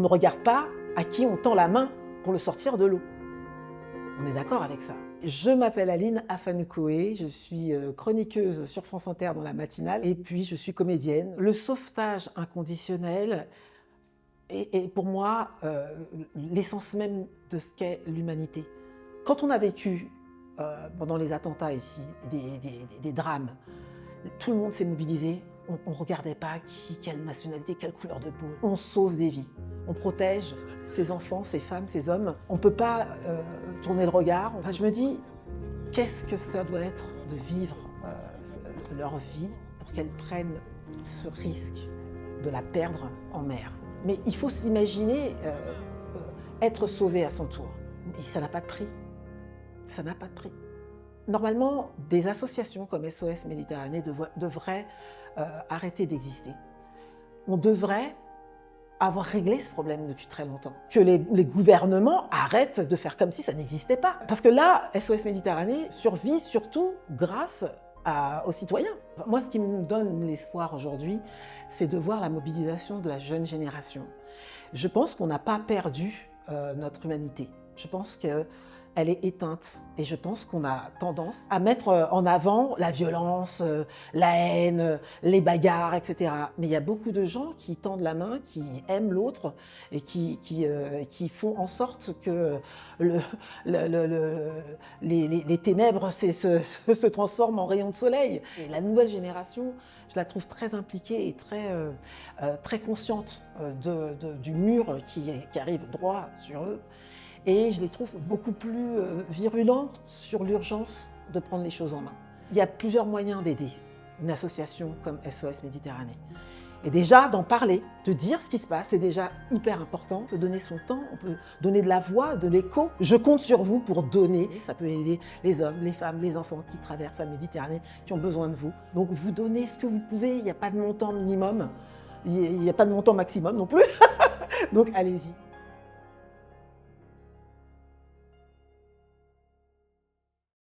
ne regarde pas à qui on tend la main pour le sortir de l'eau. On est d'accord avec ça. Je m'appelle Aline Afanoukoé, je suis chroniqueuse sur France Inter dans la matinale et puis je suis comédienne. Le sauvetage inconditionnel est pour moi l'essence même de ce qu'est l'humanité. Quand on a vécu pendant les attentats ici des drames, tout le monde s'est mobilisé, on ne regardait pas qui, quelle nationalité, quelle couleur de peau. On sauve des vies, on protège ces enfants, ces femmes, ces hommes. On ne peut pas tourner le regard. Enfin, je me dis, qu'est-ce que ça doit être de vivre leur vie pour qu'elles prennent ce risque de la perdre en mer. Mais il faut s'imaginer être sauvé à son tour. Et ça n'a pas de prix. Ça n'a pas de prix. Normalement, des associations comme SOS Méditerranée devraient arrêter d'exister. On devrait avoir réglé ce problème depuis très longtemps. Que les gouvernements arrêtent de faire comme si ça n'existait pas. Parce que là, SOS Méditerranée survit surtout grâce aux citoyens. Moi, ce qui me donne l'espoir aujourd'hui, c'est de voir la mobilisation de la jeune génération. Je pense qu'on n'a pas perdu notre humanité. Je pense qu'elle est éteinte et je pense qu'on a tendance à mettre en avant la violence, la haine, les bagarres, etc. Mais il y a beaucoup de gens qui tendent la main, qui aiment l'autre et qui font en sorte que les ténèbres se transforment en rayons de soleil. Et la nouvelle génération, je la trouve très impliquée et très consciente du mur qui arrive droit sur eux. Et je les trouve beaucoup plus virulents sur l'urgence de prendre les choses en main. Il y a plusieurs moyens d'aider une association comme SOS Méditerranée. Et déjà, d'en parler, de dire ce qui se passe, c'est déjà hyper important. On peut donner son temps, on peut donner de la voix, de l'écho. Je compte sur vous pour donner. Ça peut aider les hommes, les femmes, les enfants qui traversent la Méditerranée, qui ont besoin de vous. Donc vous donnez ce que vous pouvez, il n'y a pas de montant minimum, il n'y a pas de montant maximum non plus. Donc allez-y.